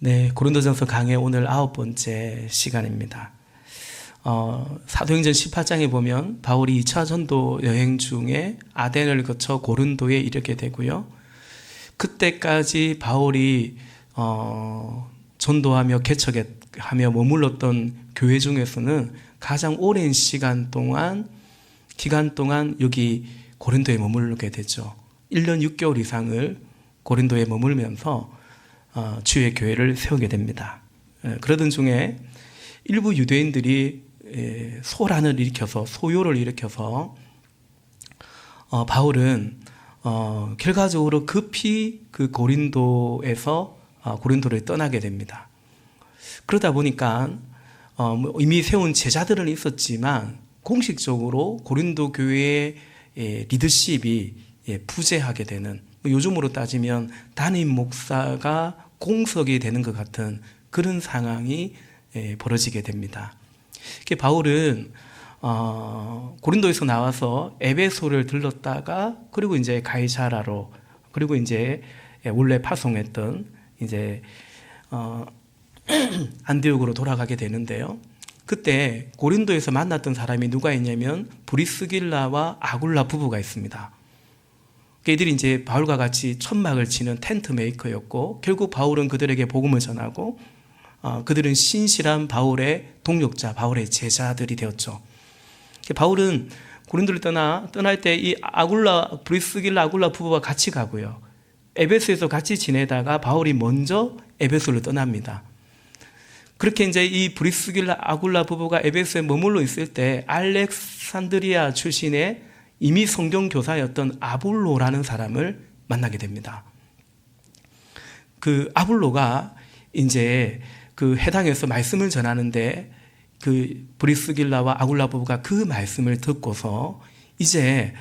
네, 고린도전서 강의 오늘 9번째 시간입니다. 사도행전 18장에 보면 바울이 2차 전도 여행 중에 아덴을 거쳐 고린도에 이르게 되고요. 그때까지 바울이 전도하며 개척하며 머물렀던 교회 중에서는 가장 오랜 기간 동안 여기 고린도에 머물게 되죠. 1년 6개월 이상을 고린도에 머물면서 주의 교회를 세우게 됩니다. 그러던 중에 일부 유대인들이 소요를 일으켜서 바울은 결과적으로 급히 그 고린도를 떠나게 됩니다. 그러다 보니까 이미 세운 제자들은 있었지만 공식적으로 고린도 교회의 리더십이 부재하게 되는, 요즘으로 따지면 담임 목사가 공석이 되는 것 같은 그런 상황이 벌어지게 됩니다. 바울은 고린도에서 나와서 에베소를 들렀다가 그리고 이제 가이사라로, 그리고 이제 원래 파송했던 이제 안디옥으로 돌아가게 되는데요. 그때 고린도에서 만났던 사람이 누가 있냐면 브리스길라와 아굴라 부부가 있습니다. 그들이 이제 바울과 같이 천막을 치는 텐트 메이커였고, 결국 바울은 그들에게 복음을 전하고 그들은 신실한 바울의 동역자, 바울의 제자들이 되었죠. 바울은 고린도를 떠날 때 이 브리스길라 아굴라 부부와 같이 가고요. 에베소에서 같이 지내다가 바울이 먼저 에베소를 떠납니다. 그렇게 이제 이 브리스길라 아굴라 부부가 에베소에 머물러 있을 때 알렉산드리아 출신의 이미 성경 교사였던 아볼로라는 사람을 만나게 됩니다. 그 아볼로가 이제 그 해당에서 말씀을 전하는데, 그 브리스길라와 아굴라 부부가 그 말씀을 듣고서 이제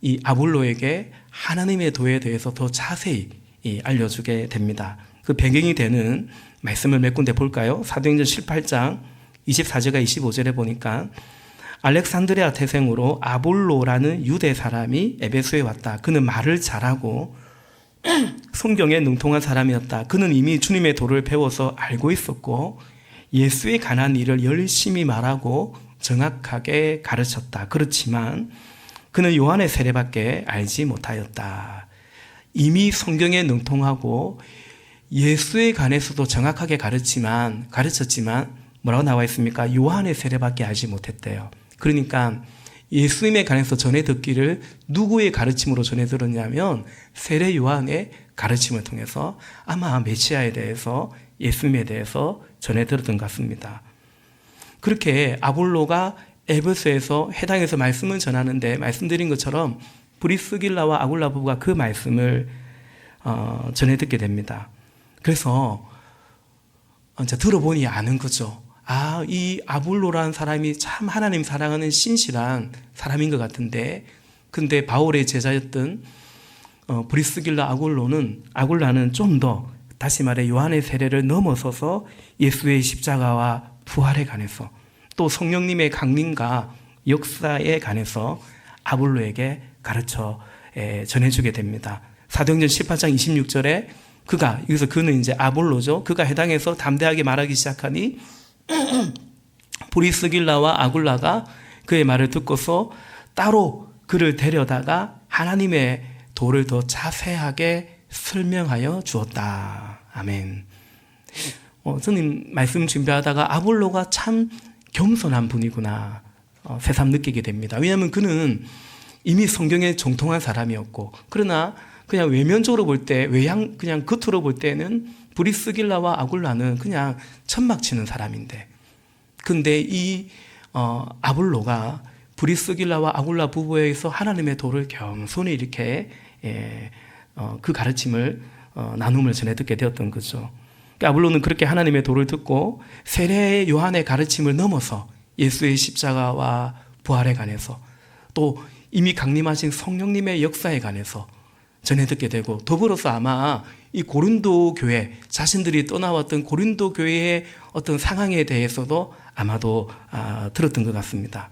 이 아볼로에게 하나님의 도에 대해서 더 자세히 알려주게 됩니다. 그 배경이 되는 말씀을 몇 군데 볼까요? 사도행전 18장 24절과 25절에 보니까 알렉산드리아 태생으로 아볼로라는 유대 사람이 에베소에 왔다. 그는 말을 잘하고 성경에 능통한 사람이었다. 그는 이미 주님의 도를 배워서 알고 있었고 예수에 관한 일을 열심히 말하고 정확하게 가르쳤다. 그렇지만 그는 요한의 세례밖에 알지 못하였다. 이미 성경에 능통하고 예수에 관해서도 정확하게 가르쳤지만 뭐라고 나와 있습니까? 요한의 세례밖에 알지 못했대요. 그러니까 예수님에 관해서 전해 듣기를 누구의 가르침으로 전해 들었냐면 세례 요한의 가르침을 통해서 아마 메시아에 대해서, 예수님에 대해서 전해 들었던 것 같습니다. 그렇게 아볼로가 에베소에서 해당해서 말씀을 전하는데, 말씀드린 것처럼 브리스길라와 아굴라 부부가 그 말씀을 전해 듣게 됩니다. 그래서 이제 들어보니 아는 거죠. 이 아볼로라는 사람이 참 하나님 사랑하는 신실한 사람인 것 같은데, 근데 바울의 제자였던 브리스길라 아굴라는 좀 더, 다시 말해 요한의 세례를 넘어서서 예수의 십자가와 부활에 관해서, 또 성령님의 강림과 역사에 관해서 아볼로에게 가르쳐 전해주게 됩니다. 사도행전 18장 26절에 그는 이제 아볼로죠. 그가 해당해서 담대하게 말하기 시작하니 브리스길라와 아굴라가 그의 말을 듣고서 따로 그를 데려다가 하나님의 도를 더 자세하게 설명하여 주었다. 아멘. 저는 말씀 준비하다가 아볼로가 참 겸손한 분이구나 새삼 느끼게 됩니다. 왜냐하면 그는 이미 성경에 정통한 사람이었고, 그러나 그냥 외면적으로 볼 때, 그냥 겉으로 볼 때는 브리스길라와 아굴라는 그냥 천막 치는 사람인데, 근데 이 아볼로가 브리스길라와 아굴라 부부에서 하나님의 도를 겸손히 이렇게 그 가르침을 나눔을 전해 듣게 되었던 거죠. 아볼로는 그렇게 하나님의 도를 듣고 세례 요한의 가르침을 넘어서 예수의 십자가와 부활에 관해서, 또 이미 강림하신 성령님의 역사에 관해서 전해 듣게 되고, 더불어서 아마 이 고린도 교회, 자신들이 떠나왔던 고린도 교회의 어떤 상황에 대해서도 아마도 들었던 것 같습니다.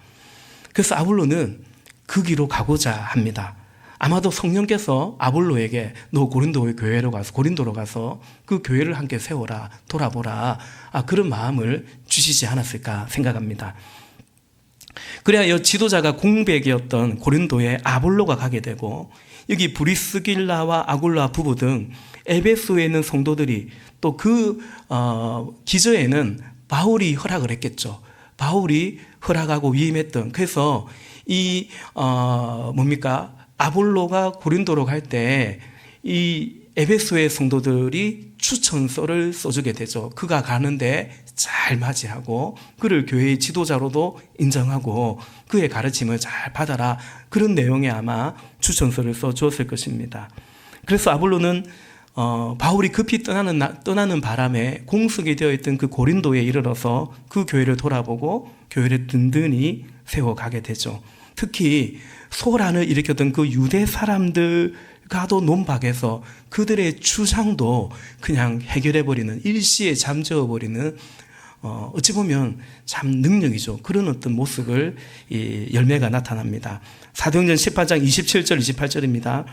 그래서 아볼로는 그 길로 가고자 합니다. 아마도 성령께서 아볼로에게 너 고린도로 가서 그 교회를 함께 세워라, 돌아보라, 그런 마음을 주시지 않았을까 생각합니다. 그래야 이 지도자가 공백이었던 고린도에 아볼로가 가게 되고, 여기 브리스길라와 아굴라 부부 등 에베소에 있는 성도들이 또 그 기저에는 바울이 허락을 했겠죠. 바울이 허락하고 위임했던, 그래서 이 아볼로가 고린도로 갈 때 이 에베소의 성도들이 추천서를 써주게 되죠. 그가 가는데 잘 맞이하고 그를 교회의 지도자로도 인정하고 그의 가르침을 잘 받아라, 그런 내용의 아마 추천서를 써주었을 것입니다. 그래서 아볼로는 바울이 급히 떠나는 바람에 공석이 되어 있던 그 고린도에 이르러서 그 교회를 돌아보고 교회를 든든히 세워가게 되죠. 특히 소란을 일으켰던 그 유대 사람들과도 논박해서 그들의 주장도 그냥 해결해버리는, 일시에 잠재워버리는, 어찌 보면 참 능력이죠. 그런 어떤 모습을 이 열매가 나타납니다. 사도행전 18장 27절 28절입니다.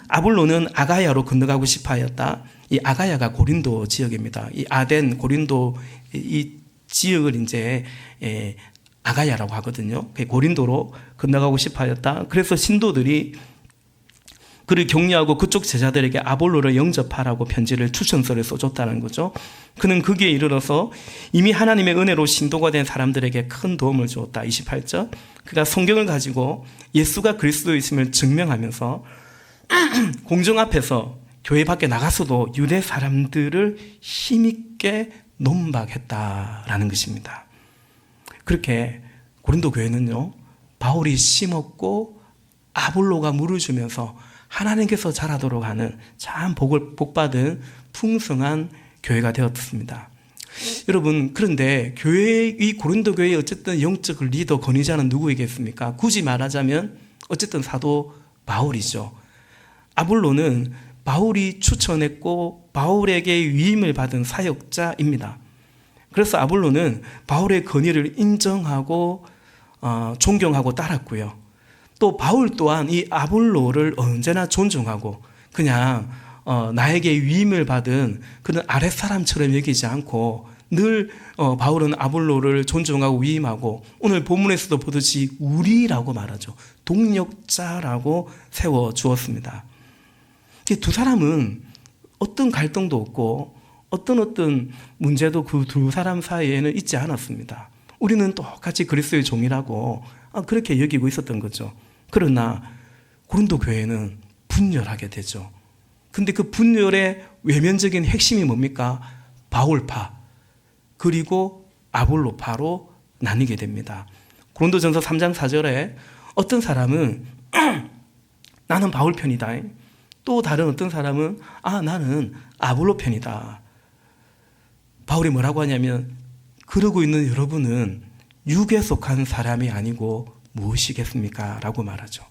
아볼로는 아가야로 건너가고 싶어 하였다. 이 아가야가 고린도 지역입니다. 이 아덴, 고린도 이 지역을 이제 아가야라고 하거든요. 고린도로 건너가고 싶어 하였다. 그래서 신도들이 그를 격려하고 그쪽 제자들에게 아볼로를 영접하라고 편지를, 추천서를 써줬다는 거죠. 그는 거기에 이르러서 이미 하나님의 은혜로 신도가 된 사람들에게 큰 도움을 주었다. 28절. 그가 성경을 가지고 예수가 그리스도이심을 증명하면서 공중 앞에서 교회 밖에 나가서도 유대 사람들을 힘있게 논박했다라는 것입니다. 그렇게 고린도 교회는요, 바울이 심었고 아볼로가 물을 주면서 하나님께서 자라도록 하는 참 복받은 풍성한 교회가 되었습니다. 여러분, 그런데 이 고린도 교회의 어쨌든 영적 리더 권위자는 누구이겠습니까? 굳이 말하자면 어쨌든 사도 바울이죠. 아볼로는 바울이 추천했고 바울에게 위임을 받은 사역자입니다. 그래서 아볼로는 바울의 권위를 인정하고 존경하고 따랐고요. 또 바울 또한 이 아볼로를 언제나 존중하고 그냥 나에게 위임을 받은 그런 아랫사람처럼 여기지 않고 늘 바울은 아볼로를 존중하고 위임하고, 오늘 본문에서도 보듯이 우리라고 말하죠. 동력자라고 세워주었습니다. 두 사람은 어떤 갈등도 없고 어떤 문제도 그 두 사람 사이에는 있지 않았습니다. 우리는 똑같이 그리스도의 종이라고 그렇게 여기고 있었던 거죠. 그러나 고린도 교회는 분열하게 되죠. 근데 그 분열의 외면적인 핵심이 뭡니까? 바울파 그리고 아볼로파로 나뉘게 됩니다. 고린도전서 3장 4절에 어떤 사람은 나는 바울 편이다. 또 다른 어떤 사람은 나는 아볼로 편이다. 바울이 뭐라고 하냐면, 그러고 있는 여러분은 육에 속한 사람이 아니고 무엇이겠습니까? 라고 말하죠.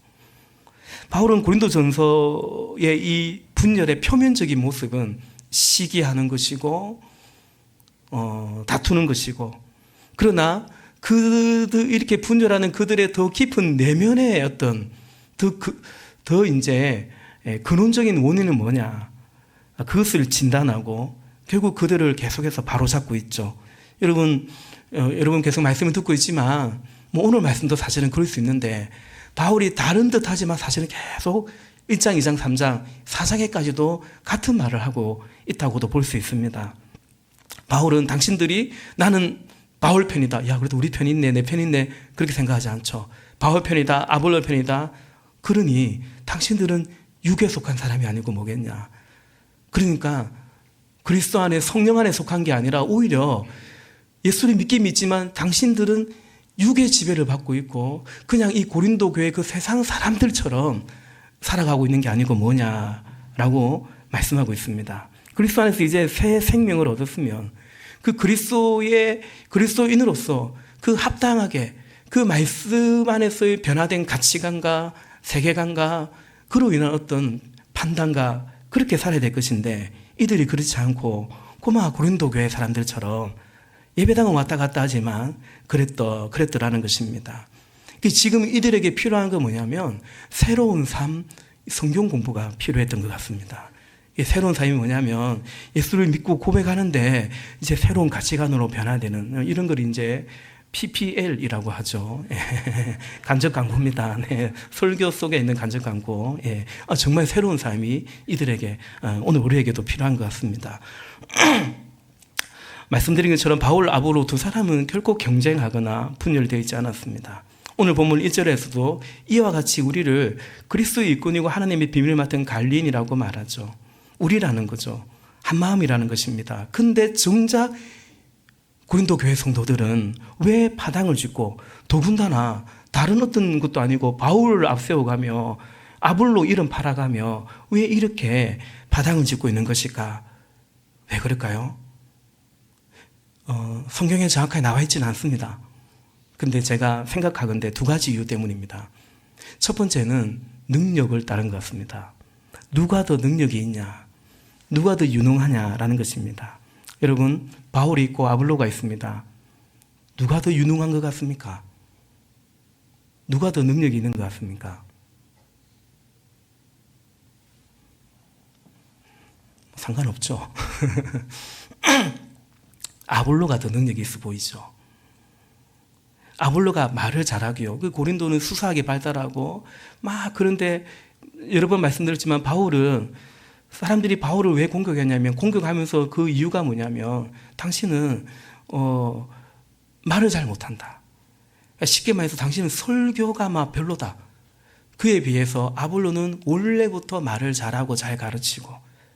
바울은 고린도전서의 이 분열의 표면적인 모습은 시기하는 것이고 다투는 것이고, 그러나 이렇게 분열하는 그들의 더 깊은 내면의 어떤 더 이제 근원적인 원인은 뭐냐, 그것을 진단하고 결국 그들을 계속해서 바로잡고 있죠. 여러분 계속 말씀을 듣고 있지만 오늘 말씀도 사실은 그럴 수 있는데, 바울이 다른 듯 하지만 사실은 계속 1장, 2장, 3장, 4장에까지도 같은 말을 하고 있다고도 볼 수 있습니다. 바울은 당신들이 나는 바울 편이다, 야 그래도 우리 편 있네, 내 편 있네, 그렇게 생각하지 않죠. 바울 편이다, 아볼로 편이다. 그러니 당신들은 육에 속한 사람이 아니고 뭐겠냐. 그러니까 그리스도 안에, 성령 안에 속한 게 아니라 오히려 예수를 믿긴 믿지만 당신들은 육의 지배를 받고 있고 그냥 이 고린도 교회 그 세상 사람들처럼 살아가고 있는 게 아니고 뭐냐라고 말씀하고 있습니다. 그리스도 안에서 이제 새 생명을 얻었으면 그 그리스도인으로서 그 합당하게 그 말씀 안에서의 변화된 가치관과 세계관과 그로 인한 어떤 판단과 그렇게 살아야 될 것인데, 이들이 그렇지 않고 고린도 교회 사람들처럼 예배당은 왔다 갔다 하지만 그랬더라는 것입니다. 지금 이들에게 필요한 건 뭐냐면 새로운 삶, 성경 공부가 필요했던 것 같습니다. 새로운 삶이 뭐냐면 예수를 믿고 고백하는데 이제 새로운 가치관으로 변화되는 이런 걸 이제 PPL이라고 하죠. 간접 광고입니다. 네. 설교 속에 있는 간접 광고. 정말 새로운 삶이 이들에게 오늘 우리에게도 필요한 것 같습니다. 말씀드린 것처럼 바울, 아볼로 두 사람은 결코 경쟁하거나 분열되어 있지 않았습니다. 오늘 본문 1절에서도 이와 같이 우리를 그리스도의 일꾼이고 하나님의 비밀을 맡은 관리인이라고 말하죠. 우리라는 거죠. 한 마음이라는 것입니다. 근데 정작 고린도 교회 성도들은 왜 파당을 짓고 더군다나 다른 어떤 것도 아니고 바울을 앞세워가며 아볼로 이름 팔아가며 왜 이렇게 파당을 짓고 있는 것일까? 왜 그럴까요? 성경에 정확하게 나와 있지는 않습니다. 근데 제가 생각하건대 두 가지 이유 때문입니다. 첫 번째는 능력을 따른 것 같습니다. 누가 더 능력이 있냐? 누가 더 유능하냐라는 것입니다. 여러분, 바울이 있고 아볼로가 있습니다. 누가 더 유능한 것 같습니까? 누가 더 능력이 있는 것 같습니까? 상관없죠. 아볼로가 더 능력이 있어 보이죠. 아볼로가 말을 잘하고요. 그 고린도는 수사하게 발달하고 그런데 여러 번 말씀드렸지만 바울은 사람들이 바울을 왜 공격했냐면 공격하면서 그 이유가 뭐냐면 당신은 말을 잘 못한다. 쉽게 말해서 당신은 설교가 별로다. 그에 비해서 아볼로는 원래부터 말을 잘하고 잘 가르치고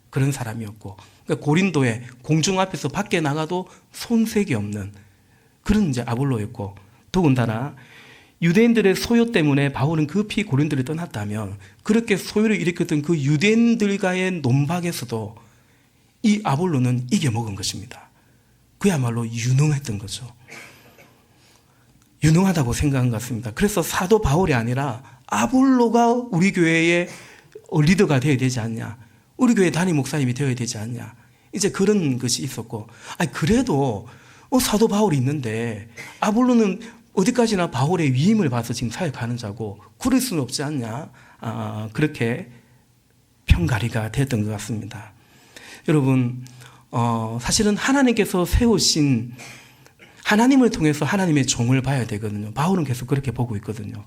그런 사람이었고 그러니까 고린도의 공중 앞에서 밖에 나가도 손색이 없는 그런 이제 아볼로였고 더군다나 유대인들의 소요 때문에 바울은 급히 고린도를 떠났다면 그렇게 소요를 일으켰던 그 유대인들과의 논박에서도 이 아볼로는 이겨먹은 것입니다. 그야말로 유능했던 거죠. 유능하다고 생각한 것 같습니다. 그래서 사도 바울이 아니라 아볼로가 우리 교회의 리더가 되어야 되지 않냐. 우리 교회 담임 목사님이 되어야 되지 않냐. 이제 그런 것이 있었고 그래도 사도 바울이 있는데 아볼로는 어디까지나 바울의 위임을 봐서 지금 사역하는 자고 그럴 수는 없지 않냐. 그렇게 편가리가 됐던 것 같습니다. 여러분, 사실은 하나님께서 세우신 하나님을 통해서 하나님의 종을 봐야 되거든요. 바울은 계속 그렇게 보고 있거든요.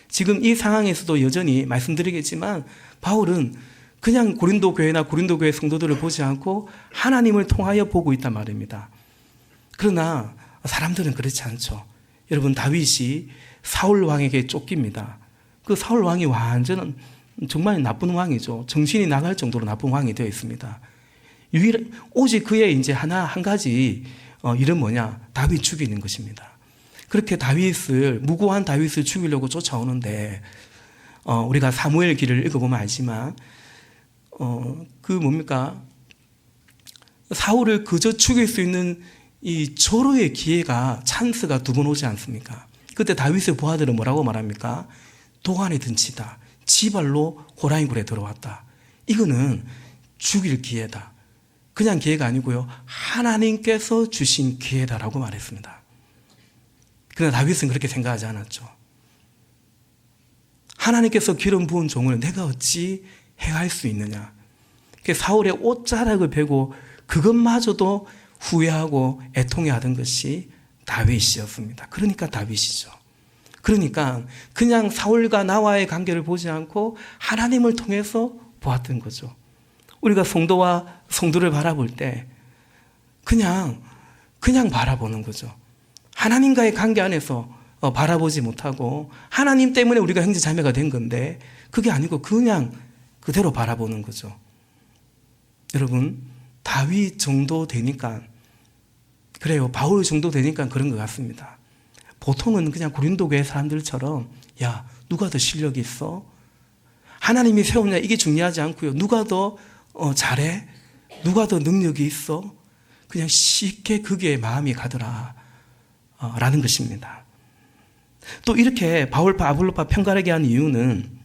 지금 이 상황에서도 여전히 말씀드리겠지만 바울은 그냥 고린도 교회나 고린도 교회 성도들을 보지 않고 하나님을 통하여 보고 있단 말입니다. 그러나 사람들은 그렇지 않죠. 여러분, 다윗이 사울 왕에게 쫓깁니다. 그 사울 왕이 완전 정말 나쁜 왕이죠. 정신이 나갈 정도로 나쁜 왕이 되어 있습니다. 오직 그의 이제 한 가지 일은 뭐냐? 다윗 죽이는 것입니다. 그렇게 무고한 다윗을 죽이려고 쫓아오는데 우리가 사무엘 기를 읽어보면 알지만 사울을 그저 죽일 수 있는 이 절호의 기회가 찬스가 두 번 오지 않습니까? 그때 다윗의 부하들은 뭐라고 말합니까? 도간에 든 치다. 지발로 호랑이 굴에 들어왔다. 이거는 죽일 기회다. 그냥 기회가 아니고요. 하나님께서 주신 기회다라고 말했습니다. 그러나 다윗은 그렇게 생각하지 않았죠. 하나님께서 기름 부은 종을 내가 어찌 행할 수 있느냐. 사울의 옷자락을 베고 그것마저도 후회하고 애통해하던 것이 다윗이었습니다. 그러니까 다윗이죠. 그러니까 그냥 사울과 나와의 관계를 보지 않고 하나님을 통해서 보았던 거죠. 우리가 성도와 성도를 바라볼 때 그냥 바라보는 거죠. 하나님과의 관계 안에서 바라보지 못하고 하나님 때문에 우리가 형제 자매가 된 건데 그게 아니고 그냥 그대로 바라보는 거죠. 여러분, 다윗 정도 되니까 그래요. 바울 정도 되니까 그런 것 같습니다. 보통은 그냥 고린도 교회 사람들처럼 야, 누가 더 실력이 있어? 하나님이 세우냐 이게 중요하지 않고요. 누가 더 잘해? 누가 더 능력이 있어? 그냥 쉽게 그게 마음이 가더라 라는 것입니다. 또 이렇게 바울파 아볼로파 편가르게 한 이유는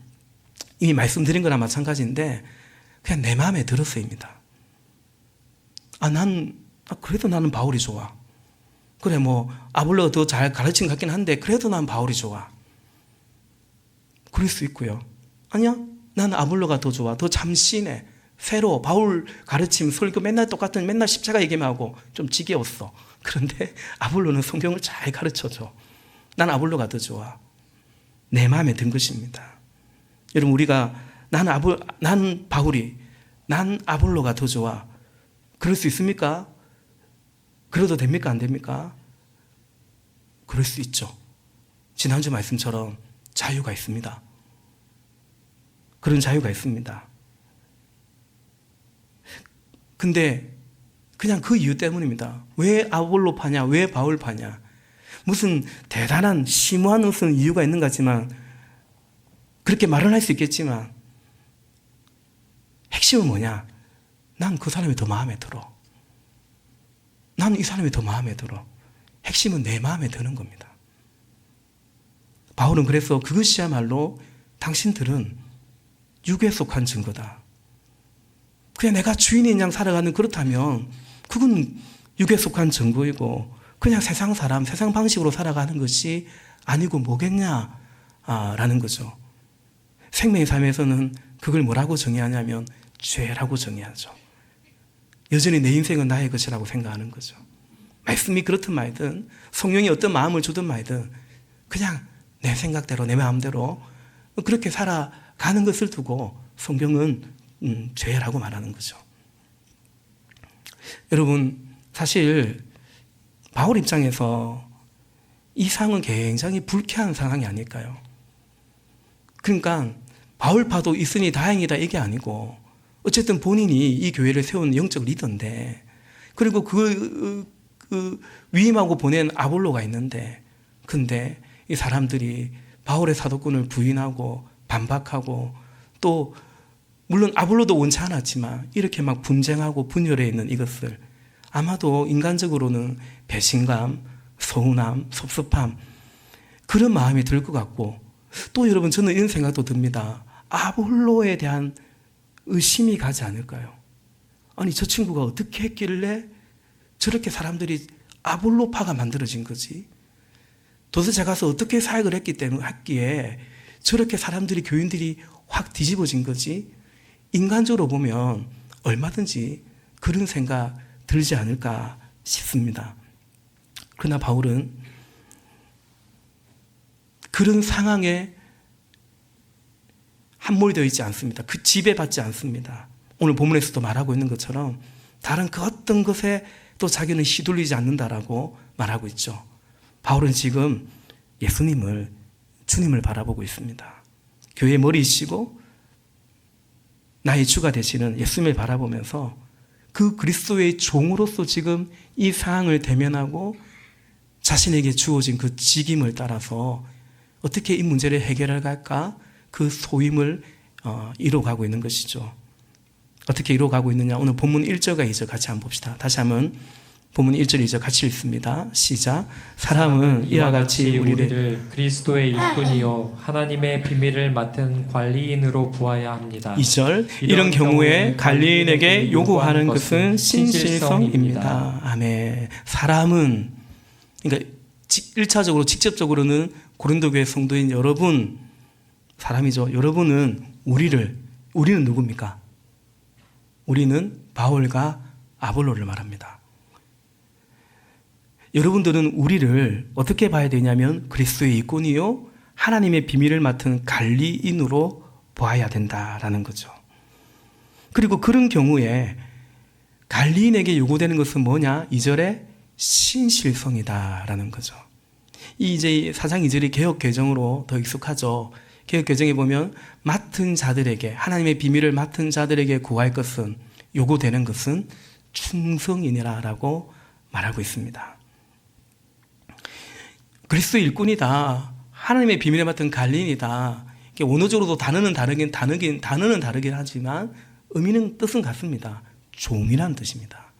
이미 말씀드린 거나 마찬가지인데 그냥 내 마음에 들었어입니다. 그래도 나는 바울이 좋아. 그래 아볼로가 더 잘 가르친 것 같긴 한데 그래도 난 바울이 좋아. 그럴 수 있고요. 아니야, 나는 아볼로가 더 좋아. 더 참신해. 새로 바울 가르침 설교 맨날 똑같은 맨날 십자가 얘기만 하고 좀 지겨웠어. 그런데 아볼로는 성경을 잘 가르쳐줘. 난 아볼로가 더 좋아. 내 마음에 든 것입니다. 여러분, 우리가 난 바울이, 난 아볼로가 더 좋아. 그럴 수 있습니까? 그래도 됩니까? 안 됩니까? 그럴 수 있죠. 지난주 말씀처럼 자유가 있습니다. 그런 자유가 있습니다. 근데 그냥 그 이유 때문입니다. 왜 아볼로 파냐? 왜 바울 파냐? 무슨 대단한 심오한 무슨 이유가 있는 것 같지만, 그렇게 말은 할 수 있겠지만 핵심은 뭐냐? 난 그 사람이 더 마음에 들어. 난 이 사람이 더 마음에 들어. 핵심은 내 마음에 드는 겁니다. 바울은 그래서 그것이야말로 당신들은 육에 속한 증거다. 그냥 내가 주인인 양 살아가는 그렇다면 그건 육에 속한 증거이고 그냥 세상 사람, 세상 방식으로 살아가는 것이 아니고 뭐겠냐 라는 거죠. 생명의 삶에서는 그걸 뭐라고 정의하냐면 죄라고 정의하죠. 여전히 내 인생은 나의 것이라고 생각하는 거죠. 말씀이 그렇든 말든 성령이 어떤 마음을 주든 말든 그냥 내 생각대로 내 마음대로 그렇게 살아가는 것을 두고 성경은 죄라고 말하는 거죠. 여러분, 사실 바울 입장에서 이 상황은 굉장히 불쾌한 상황이 아닐까요? 그러니까 바울파도 있으니 다행이다 이게 아니고 어쨌든 본인이 이 교회를 세운 영적 리더인데, 그리고 그 위임하고 보낸 아볼로가 있는데, 근데 이 사람들이 바울의 사도권을 부인하고 반박하고, 또 물론 아볼로도 원치 않았지만 이렇게 막 분쟁하고 분열해 있는 이것을 아마도 인간적으로는 배신감, 서운함, 섭섭함, 그런 마음이 들 것 같고, 또 여러분, 저는 이런 생각도 듭니다. 아볼로에 대한 의심이 가지 않을까요? 아니, 저 친구가 어떻게 했길래 저렇게 사람들이 아볼로파가 만들어진 거지? 도대체 가서 어떻게 사역을 했기에 저렇게 사람들이, 교인들이 확 뒤집어진 거지? 인간적으로 보면 얼마든지 그런 생각 들지 않을까 싶습니다. 그러나 바울은 그런 상황에 함몰되어 있지 않습니다. 그 지배받지 않습니다. 오늘 본문에서도 말하고 있는 것처럼 다른 그 어떤 것에 또 자기는 휘둘리지 않는다라고 말하고 있죠. 바울은 지금 예수님을, 주님을 바라보고 있습니다. 교회의 머리이시고 나의 주가 되시는 예수님을 바라보면서 그 그리스도의 종으로서 지금 이 상황을 대면하고 자신에게 주어진 그 직임을 따라서 어떻게 이 문제를 해결해 갈까, 그 소임을 이뤄가고 있는 것이죠. 어떻게 이뤄가고 있느냐, 오늘 본문 1절과 2절 같이 한번 봅시다. 다시 한번 본문 1절 2절 같이 읽습니다. 시작. 사람은 이와 같이 우리를 그리스도의 일꾼이요 하나님의 비밀을 맡은 관리인으로 보아야 합니다. 2절. 이런 경우에 관리인에게 요구하는 것은 신실성입니다. 아멘. 사람은, 그러니까 1차적으로 직접적으로는 고린도 교회 성도인 여러분, 사람이죠. 여러분은 우리는 누굽니까? 우리는 바울과 아볼로를 말합니다. 여러분들은 우리를 어떻게 봐야 되냐면 그리스도의 일꾼이요 하나님의 비밀을 맡은 관리인으로 보아야 된다라는 거죠. 그리고 그런 경우에 관리인에게 요구되는 것은 뭐냐? 2절에 신실성이다라는 거죠. 이제 4장 2절이 개역 개정으로 더 익숙하죠. 개역 개정에 보면 맡은 자들에게, 하나님의 비밀을 맡은 자들에게 구할 것은, 요구되는 것은 충성이니라라고 말하고 있습니다. 그리스도 일꾼이다, 하나님의 비밀을 맡은 관리인이다. 원어적으로도 단어는 다르긴 하지만 의미는, 뜻은 같습니다. 종이라는 뜻입니다.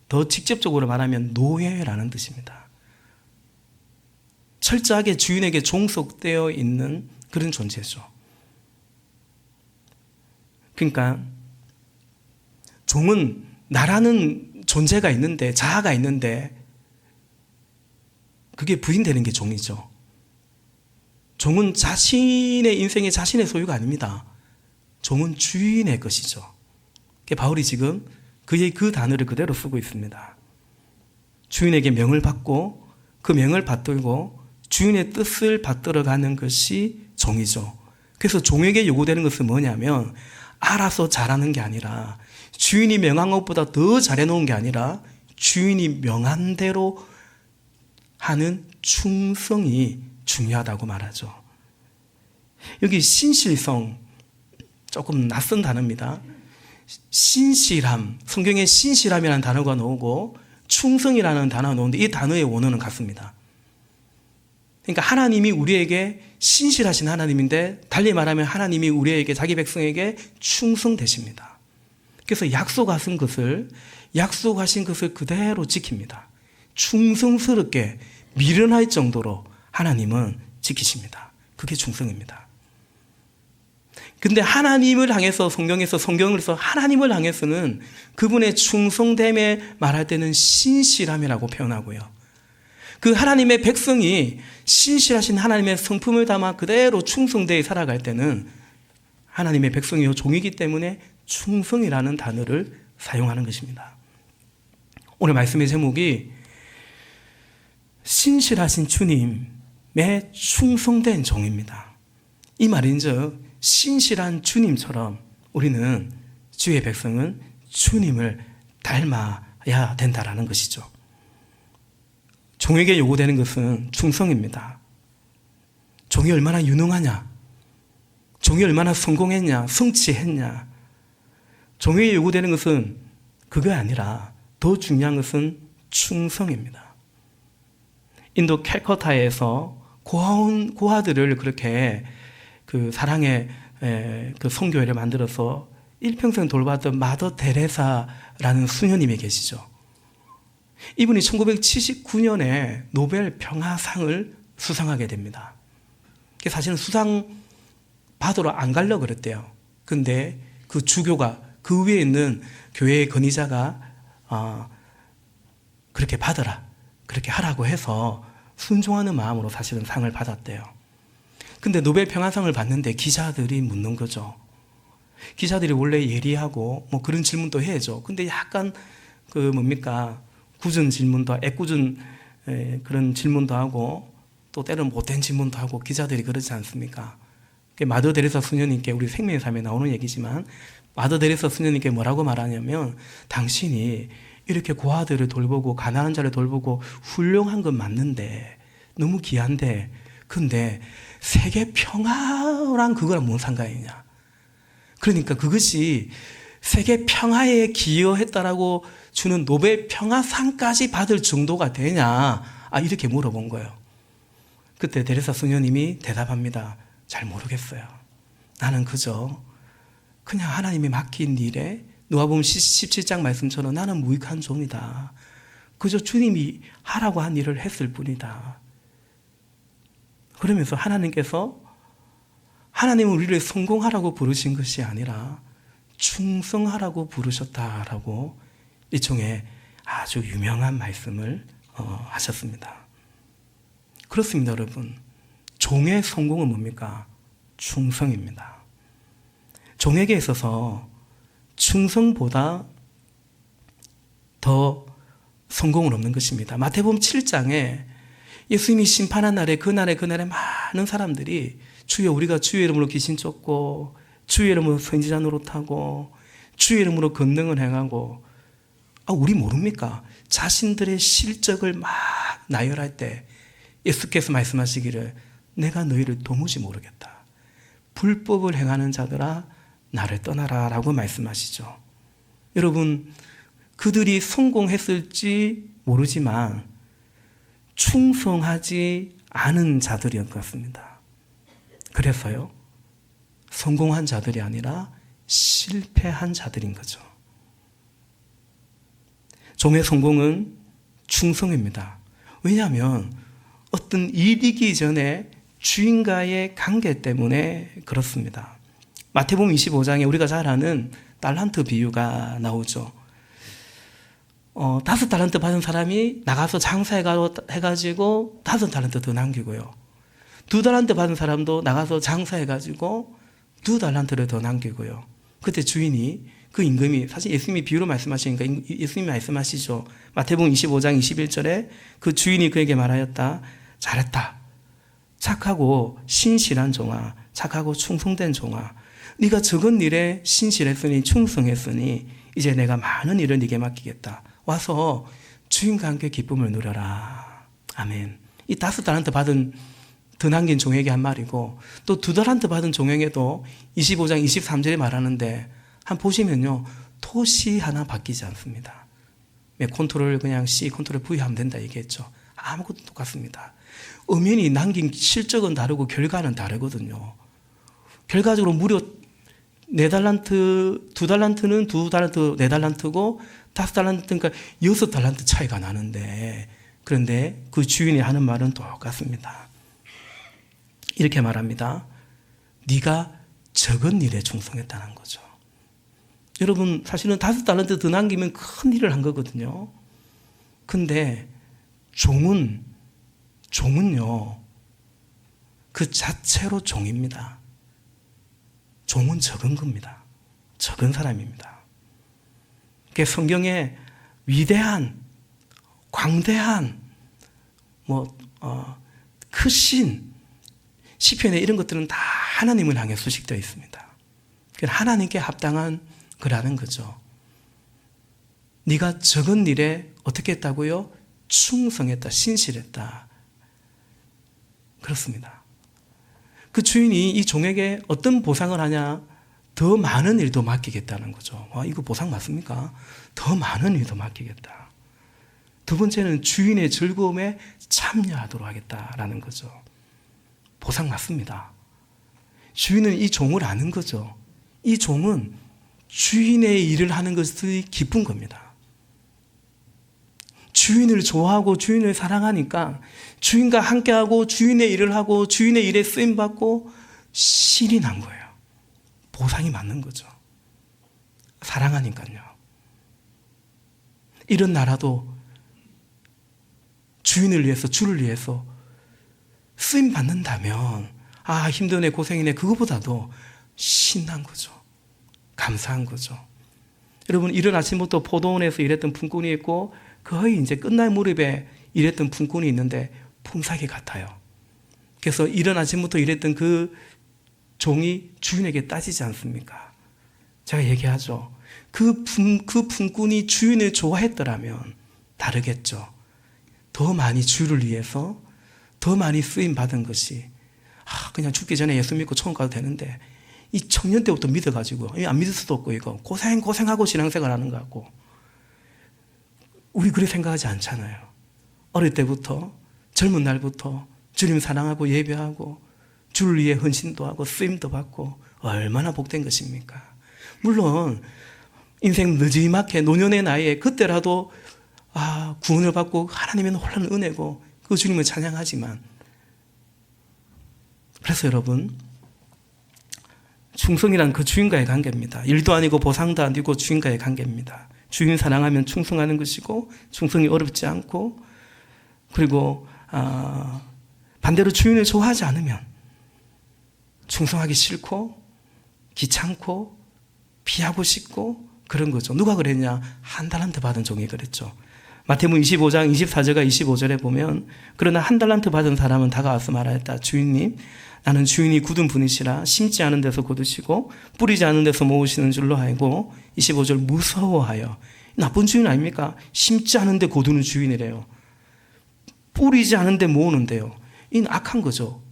더 직접적으로 말하면 노예라는 뜻입니다. 철저하게 주인에게 종속되어 있는 그런 존재죠. 그러니까 종은 나라는 존재가 있는데, 자아가 있는데 그게 부인되는 게 종이죠. 종은 자신의 인생의 자신의 소유가 아닙니다. 종은 주인의 것이죠. 바울이 지금 그의 그 단어를 그대로 쓰고 있습니다. 주인에게 명을 받고 그 명을 받들고 주인의 뜻을 받들어가는 것이 종이죠. 그래서 종에게 요구되는 것은 뭐냐면 알아서 잘하는 게 아니라 주인이 명한 것보다 더 잘해놓은 게 아니라 주인이 명한 대로 하는 충성이 중요하다고 말하죠. 여기 신실성, 조금 낯선 단어입니다. 신실함, 성경에 신실함이라는 단어가 나오고 충성이라는 단어가 나오는데 이 단어의 원어는 같습니다. 그러니까 하나님이 우리에게 신실하신 하나님인데 달리 말하면 하나님이 우리에게 자기 백성에게 충성되십니다. 그래서 약속하신 것을 그대로 지킵니다. 충성스럽게 미련할 정도로 하나님은 지키십니다. 그게 충성입니다. 근데 하나님을 향해서 성경을 써 하나님을 향해서는 그분의 충성됨에 말할 때는 신실함이라고 표현하고요. 그 하나님의 백성이 신실하신 하나님의 성품을 담아 그대로 충성되어 살아갈 때는 하나님의 백성이요 종이기 때문에 충성이라는 단어를 사용하는 것입니다. 오늘 말씀의 제목이 신실하신 주님의 충성된 종입니다. 이 말인즉 신실한 주님처럼 우리는 주의 백성은 주님을 닮아야 된다라는 것이죠. 종에게 요구되는 것은 충성입니다. 종이 얼마나 유능하냐, 종이 얼마나 성공했냐, 성취했냐. 종에게 요구되는 것은 그게 아니라 더 중요한 것은 충성입니다. 인도 캘커타에서 고아들을 그렇게 그 사랑의 그 선교회를 만들어서 일평생 돌봤던 마더 데레사라는 수녀님이 계시죠. 이분이 1979년에 노벨 평화상을 수상하게 됩니다. 사실은 수상 받으러 안 가려고 그랬대요. 근데 그 주교가 그 위에 있는 교회의 권위자가 그렇게 받으라, 그렇게 하라고 해서 순종하는 마음으로 사실은 상을 받았대요. 근데 노벨 평화상을 받는데 기자들이 묻는 거죠. 기자들이 원래 예리하고 뭐 그런 질문도 해야죠. 근데 약간 굳은 질문도, 애꿎은 그런 질문도 하고 또 때로는 못된 질문도 하고 기자들이 그러지 않습니까? 마더 데레사 수녀님께 우리 생명의 삶에 나오는 얘기지만 마더 데레사 수녀님께 뭐라고 말하냐면 당신이 이렇게 고아들을 돌보고 가난한 자를 돌보고 훌륭한 건 맞는데 너무 귀한데 근데 세계 평화랑 그거랑 뭔 상관이냐. 그러니까 그것이 세계 평화에 기여했다라고 주는 노벨 평화상까지 받을 정도가 되냐. 이렇게 물어본 거예요. 그때 데레사 수녀님이 대답합니다. 잘 모르겠어요. 나는 그냥 하나님이 맡긴 일에 누가복음 17장 말씀처럼 나는 무익한 종이다. 그저 주님이 하라고 한 일을 했을 뿐이다. 그러면서 하나님께서 하나님은 우리를 성공하라고 부르신 것이 아니라 충성하라고 부르셨다라고 일종의 아주 유명한 말씀을 하셨습니다. 그렇습니다, 여러분. 종의 성공은 뭡니까? 충성입니다. 종에게 있어서 충성보다 더 성공은 없는 것입니다. 마태복음 7장에 예수님이 심판한 날에 그날에 많은 사람들이 주여 우리가 주의 이름으로 귀신 쫓고 주의 이름으로 선지자 노릇하고 주의 이름으로 권능을 행하고 우리 모릅니까? 자신들의 실적을 막 나열할 때 예수께서 말씀하시기를 내가 너희를 도무지 모르겠다. 불법을 행하는 자들아 나를 떠나라 라고 말씀하시죠. 여러분 그들이 성공했을지 모르지만 충성하지 않은 자들이었던 것 같습니다. 그래서요 성공한 자들이 아니라 실패한 자들인 거죠. 종의 성공은 충성입니다. 왜냐하면 어떤 일이기 전에 주인과의 관계 때문에 그렇습니다. 마태복음 25장에 우리가 잘 아는 달란트 비유가 나오죠. 5달란트 받은 사람이 나가서 장사해가지고 5달란트 더 남기고요. 2달란트 받은 사람도 나가서 장사해가지고 2달란트를 더 남기고요. 그때 주인이 그 임금이, 사실 예수님이 비유로 말씀하시니까 예수님이 말씀하시죠. 마태복음 25장 21절에 그 주인이 그에게 말하였다. 잘했다. 착하고 신실한 종아, 착하고 충성된 종아. 네가 적은 일에 신실했으니 충성했으니 이제 내가 많은 일을 네게 맡기겠다. 와서 주인과 함께 기쁨을 누려라. 아멘. 이 5달란트 받은 더 남긴 종에게 한 말이고, 또 2달란트 받은 종에게도 25장 23절에 말하는데, 한 보시면요, 토시 하나 바뀌지 않습니다. 컨트롤 그냥 C, 컨트롤 V 하면 된다 얘기했죠. 아무것도 똑같습니다. 엄연히 남긴 실적은 다르고 결과는 다르거든요. 결과적으로 무려 4달란트, 2달란트는 2달란트, 4달란트고 5달란트, 그러니까 6달란트 차이가 나는데, 그런데 그 주인이 하는 말은 똑같습니다. 이렇게 말합니다. 네가 적은 일에 충성했다는 거죠. 여러분, 사실은 5달란트 더 남기면 큰 일을 한 거거든요. 근데 종은요, 그 자체로 종입니다. 종은 적은 겁니다. 적은 사람입니다. 그게 성경에 위대한, 광대한, 크신, 시편에 이런 것들은 다 하나님을 향해 수식되어 있습니다. 하나님께 합당한 거라는 거죠. 네가 적은 일에 어떻게 했다고요? 충성했다, 신실했다. 그렇습니다. 그 주인이 이 종에게 어떤 보상을 하냐? 더 많은 일도 맡기겠다는 거죠. 와, 이거 보상 맞습니까? 더 많은 일도 맡기겠다. 두 번째는 주인의 즐거움에 참여하도록 하겠다라는 거죠. 보상 맞습니다. 주인은 이 종을 아는 거죠. 이 종은 주인의 일을 하는 것이 기쁜 겁니다. 주인을 좋아하고 주인을 사랑하니까 주인과 함께하고 주인의 일을 하고 주인의 일에 쓰임받고 신이 난 거예요. 보상이 맞는 거죠. 사랑하니까요. 이런 나라도 주인을 위해서, 주를 위해서 쓰임받는다면, 아, 힘드네, 고생이네, 그거보다도 신난 거죠. 감사한 거죠. 여러분, 이른 아침부터 포도원에서 일했던 품꾼이 있고, 거의 이제 끝날 무렵에 일했던 품꾼이 있는데, 품삯이 같아요. 그래서 이른 아침부터 일했던 그 종이 주인에게 따지지 않습니까? 제가 얘기하죠. 그 품꾼이 주인을 좋아했더라면 다르겠죠. 더 많이 주를 위해서 더 많이 쓰임 받은 것이, 그냥 죽기 전에 예수 믿고 천국 가도 되는데, 이 청년 때부터 믿어가지고, 안 믿을 수도 없고, 이거 고생하고 신앙생활 하는 것 같고, 우리 그렇게 생각하지 않잖아요. 어릴 때부터, 젊은 날부터 주님 사랑하고 예배하고 주를 위해 헌신도 하고 쓰임도 받고 얼마나 복된 것입니까? 물론 인생 늦지막해 노년의 나이에 그때라도 구원을 받고 하나님의 놀라운 은혜고 그 주님을 찬양하지만, 그래서 여러분, 충성이란 그 주인과의 관계입니다. 일도 아니고 보상도 아니고 주인과의 관계입니다. 주인 사랑하면 충성하는 것이고, 충성이 어렵지 않고, 그리고 반대로 주인을 좋아하지 않으면 충성하기 싫고 귀찮고 피하고 싶고 그런 거죠. 누가 그랬냐? 1달란트 받은 종이 그랬죠. 마태복음 25장 24절과 25절에 보면, 그러나 1달란트 받은 사람은 다가와서 말하였다. 주인님, 나는 주인이 굳은 분이시라 심지 않은 데서 거두시고 뿌리지 않은 데서 모으시는 줄로 알고. 25절, 무서워하여. 나쁜 주인 아닙니까? 심지 않은 데 거두는 주인이래요. 뿌리지 않은 데 모으는데요. 이는 악한 거죠.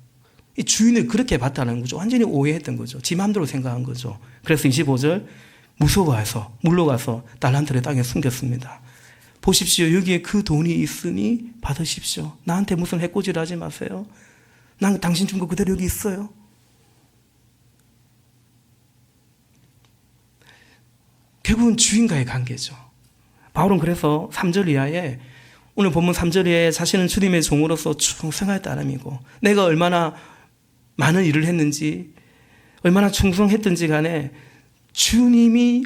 이 주인을 그렇게 봤다는 거죠. 완전히 오해했던 거죠. 지 마음대로 생각한 거죠. 그래서 25절, 무서워해서 물러가서 달란트를 땅에 숨겼습니다. 보십시오. 여기에 그 돈이 있으니 받으십시오. 나한테 무슨 해코지를 하지 마세요. 난 당신 준 거 그대로 여기 있어요. 결국은 주인과의 관계죠. 바울은 그래서 3절 이하에, 오늘 본문 3절 이하에 자신은 주님의 종으로서 충성할 따름이고, 내가 얼마나 많은 일을 했는지, 얼마나 충성했든지 간에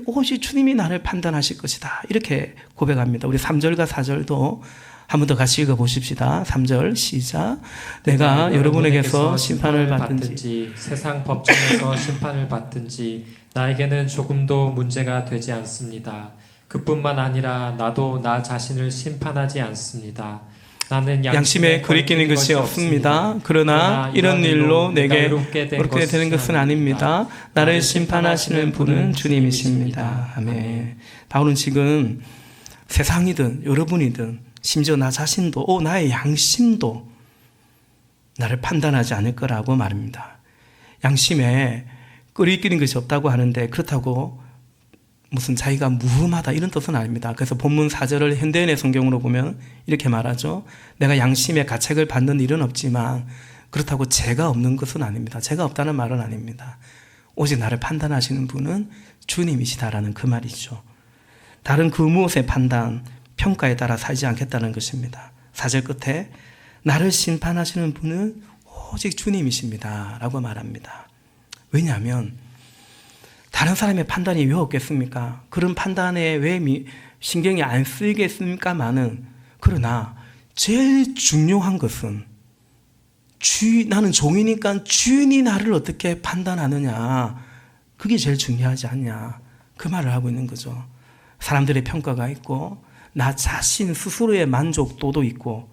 오직 주님이 나를 판단하실 것이다. 이렇게 고백합니다. 우리 3절과 4절도 한 번 더 같이 읽어보십시다. 3절 시작. 내가 여러분에게서 심판을 받든지 세상 법정에서 심판을 받든지 나에게는 조금도 문제가 되지 않습니다. 그뿐만 아니라 나도 나 자신을 심판하지 않습니다. 나는 양심에 거리끼는 것이 없습니다. 그러나 이런 일로 내게 어렵게 되는 것은 아닙니다. 나를 심판하시는 분은 주님이십니다. 아멘. 바울은 지금 세상이든 여러분이든 심지어 나 자신도 나의 양심도 나를 판단하지 않을 거라고 말합니다. 양심에 끓이끼는 것이 없다고 하는데 그렇다고 무슨 자기가 무흠하다 이런 뜻은 아닙니다. 그래서 본문 4절을 현대인의 성경으로 보면 이렇게 말하죠. 내가 양심의 가책을 받는 일은 없지만 그렇다고 죄가 없는 것은 아닙니다. 죄가 없다는 말은 아닙니다. 오직 나를 판단하시는 분은 주님이시다라는 그 말이죠. 다른 그 무엇의 판단, 평가에 따라 살지 않겠다는 것입니다. 4절 끝에 나를 심판하시는 분은 오직 주님이십니다 라고 말합니다. 왜냐하면 다른 사람의 판단이 왜 없겠습니까? 그런 판단에 왜 신경이 안 쓰이겠습니까마는 그러나 제일 중요한 것은 나는 종이니까 주인이 나를 어떻게 판단하느냐 그게 제일 중요하지 않냐 그 말을 하고 있는 거죠. 사람들의 평가가 있고 나 자신 스스로의 만족도도 있고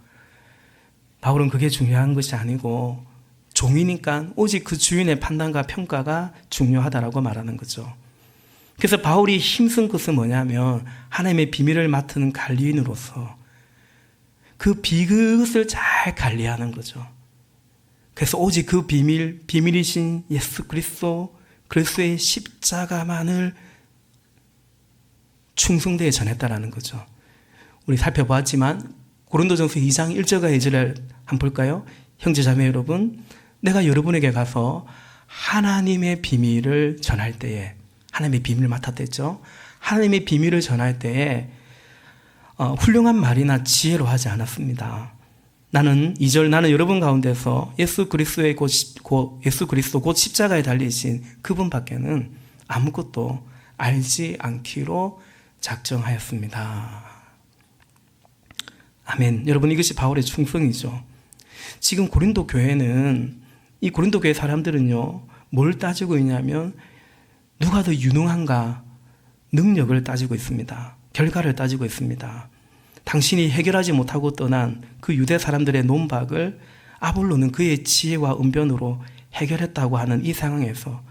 바울은 그게 중요한 것이 아니고 종이니까 오직 그 주인의 판단과 평가가 중요하다라고 말하는 거죠. 그래서 바울이 힘쓴 것은 뭐냐면 하나님의 비밀을 맡은 관리인으로서 그것을 잘 관리하는 거죠. 그래서 오직 그 비밀이신 예수 그리스도의 십자가만을 충성되게 전했다라는 거죠. 우리 살펴보았지만 고린도전서 2장 1절과 2절을 한번 볼까요? 형제자매 여러분, 내가 여러분에게 가서 하나님의 비밀을 전할 때에 하나님의 비밀을 맡았댔죠. 하나님의 비밀을 전할 때에 훌륭한 말이나 지혜로 하지 않았습니다. 나는 2절 나는 여러분 가운데서 예수 그리스도 곧 십자가에 달리신 그분밖에는 아무것도 알지 않기로 작정하였습니다. 아멘. 여러분 이것이 바울의 충성이죠. 지금 고린도 교회는 이 고린도 교회 사람들은요 뭘 따지고 있냐면 누가 더 유능한가 능력을 따지고 있습니다. 결과를 따지고 있습니다. 당신이 해결하지 못하고 떠난 그 유대 사람들의 논박을 아볼로는 그의 지혜와 은변으로 해결했다고 하는 이 상황에서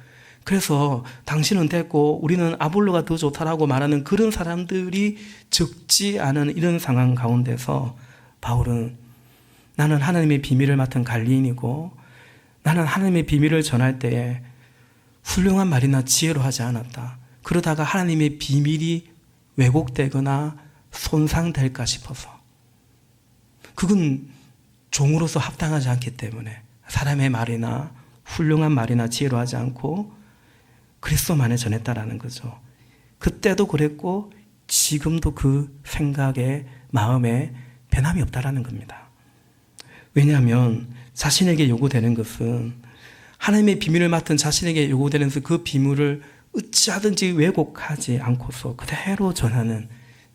그래서 당신은 됐고 우리는 아볼로가 더 좋다라고 말하는 그런 사람들이 적지 않은 이런 상황 가운데서 바울은 나는 하나님의 비밀을 맡은 관리인이고 나는 하나님의 비밀을 전할 때에 훌륭한 말이나 지혜로 하지 않았다. 그러다가 하나님의 비밀이 왜곡되거나 손상될까 싶어서 그건 종으로서 합당하지 않기 때문에 사람의 말이나 훌륭한 말이나 지혜로 하지 않고 그리스도만을 전했다라는 거죠. 그때도 그랬고 지금도 그 생각에 마음에 변함이 없다라는 겁니다. 왜냐하면 자신에게 요구되는 것은 하나님의 비밀을 맡은 자신에게 요구되는 그 비밀을 어찌하든지 왜곡하지 않고서 그대로 전하는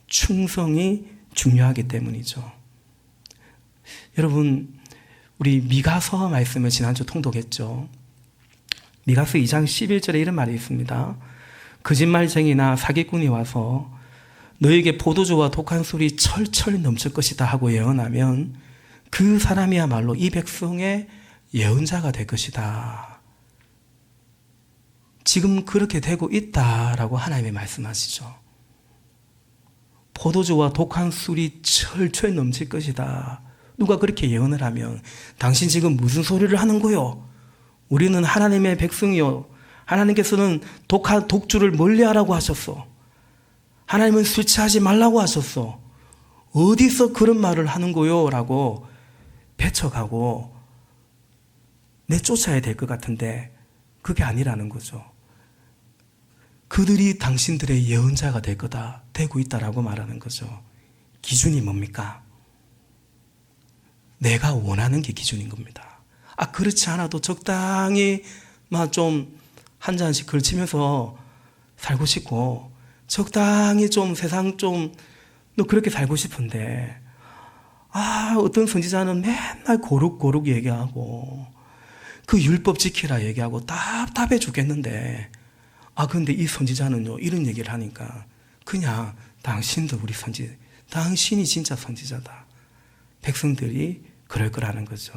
충성이 중요하기 때문이죠. 여러분 우리 미가서 말씀을 지난주 통독했죠. 미가서 2장 11절에 이런 말이 있습니다. 거짓말쟁이나 사기꾼이 와서 너에게 포도주와 독한 술이 철철 넘칠 것이다 하고 예언하면 그 사람이야말로 이 백성의 예언자가 될 것이다. 지금 그렇게 되고 있다라고 하나님이 말씀하시죠. 포도주와 독한 술이 철철 넘칠 것이다. 누가 그렇게 예언을 하면 당신 지금 무슨 소리를 하는 거요? 우리는 하나님의 백성이요. 하나님께서는 독주를 멀리하라고 하셨어. 하나님은 술 취하지 말라고 하셨어. 어디서 그런 말을 하는 거요? 라고 배척하고 내쫓아야 될 것 같은데 그게 아니라는 거죠. 그들이 당신들의 예언자가 될 거다, 되고 있다라고 말하는 거죠. 기준이 뭡니까? 내가 원하는 게 기준인 겁니다. 그렇지 않아도 적당히 좀 한 잔씩 걸치면서 살고 싶고 적당히 좀 세상 좀 너 그렇게 살고 싶은데 어떤 선지자는 맨날 고룩고룩 얘기하고 그 율법 지키라 얘기하고 답답해 죽겠는데 근데 이 선지자는요 이런 얘기를 하니까 그냥 당신도 당신이 진짜 선지자다. 백성들이 그럴 거라는 거죠.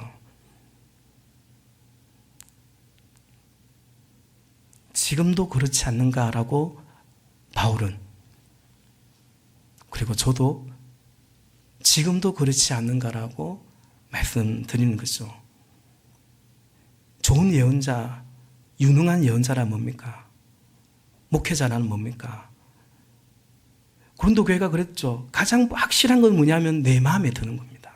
지금도 그렇지 않는가라고 바울은, 그리고 저도 지금도 그렇지 않는가라고 말씀드리는 거죠. 좋은 예언자, 유능한 예언자란 뭡니까? 목회자란 뭡니까? 고린도 교회가 그랬죠. 가장 확실한 건 뭐냐면 내 마음에 드는 겁니다.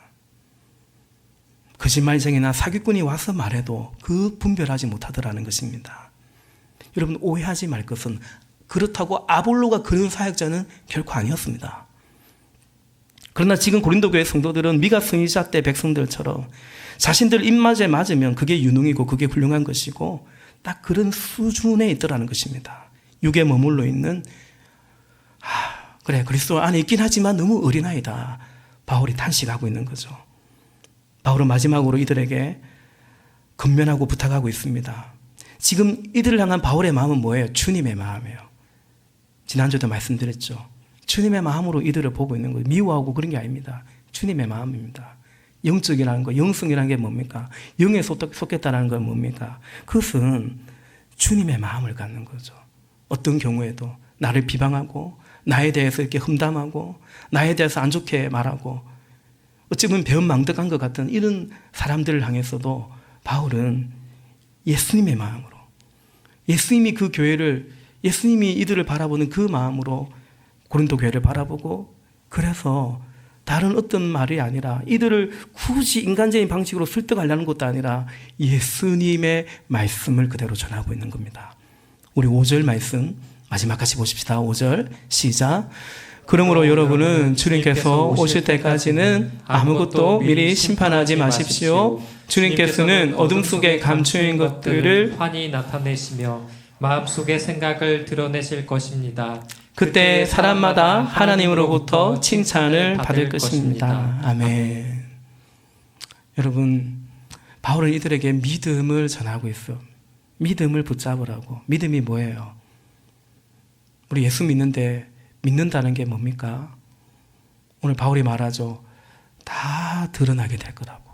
거짓말쟁이나 사기꾼이 와서 말해도 그 분별하지 못하더라는 것입니다. 여러분 오해하지 말 것은 그렇다고 아볼로가 그런 사역자는 결코 아니었습니다. 그러나 지금 고린도 교회 성도들은 미가 선지자 때 백성들처럼 자신들 입맛에 맞으면 그게 유능이고 그게 훌륭한 것이고 딱 그런 수준에 있더라는 것입니다. 육에 머물러 있는 그래 그리스도 안에 있긴 하지만 너무 어린아이다. 바울이 탄식하고 있는 거죠. 바울은 마지막으로 이들에게 건면하고 부탁하고 있습니다. 지금 이들을 향한 바울의 마음은 뭐예요? 주님의 마음이에요. 지난주에도 말씀드렸죠. 주님의 마음으로 이들을 보고 있는 거예요. 미워하고 그런 게 아닙니다. 주님의 마음입니다. 영적이라는 거, 영성이라는 게 뭡니까? 영에 속겠다는 건 뭡니까? 그것은 주님의 마음을 갖는 거죠. 어떤 경우에도 나를 비방하고 나에 대해서 이렇게 험담하고 나에 대해서 안 좋게 말하고 어찌 보면 배은망덕한 것 같은 이런 사람들을 향해서도 바울은 예수님의 마음으로, 예수님이 그 교회를, 예수님이 이들을 바라보는 그 마음으로 고린도 교회를 바라보고, 그래서 다른 어떤 말이 아니라 이들을 굳이 인간적인 방식으로 설득하려는 것도 아니라 예수님의 말씀을 그대로 전하고 있는 겁니다. 우리 5절 말씀 마지막 같이 보십시다. 5절 시작. 그러므로 여러분은 주님께서 오실 때까지는 아무것도 미리 심판하지 마십시오. 주님께서는 어둠 속에 감추인 것들을 환히 나타내시며 마음속의 생각을 드러내실 것입니다. 그때 사람마다 하나님으로부터 칭찬을 받을 것입니다. 아멘. 여러분, 바울은 이들에게 믿음을 전하고 있어. 믿음을 붙잡으라고. 믿음이 뭐예요? 우리 예수 믿는데 믿는다는 게 뭡니까? 오늘 바울이 말하죠. 다 드러나게 될 거라고.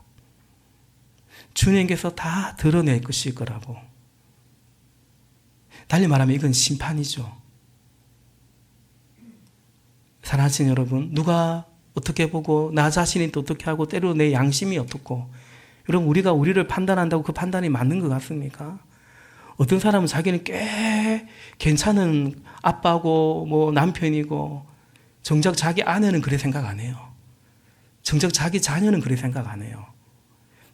주님께서 다 드러낼 것일 거라고. 달리 말하면 이건 심판이죠. 사랑하시는 여러분, 누가 어떻게 보고 나 자신이 또 어떻게 하고 때로 내 양심이 어떻고, 여러분 우리가 우리를 판단한다고 그 판단이 맞는 것 같습니까? 어떤 사람은 자기는 꽤 괜찮은 아빠고 뭐 남편이고 정작 자기 아내는 그래 생각 안 해요. 정작 자기 자녀는 그래 생각 안 해요.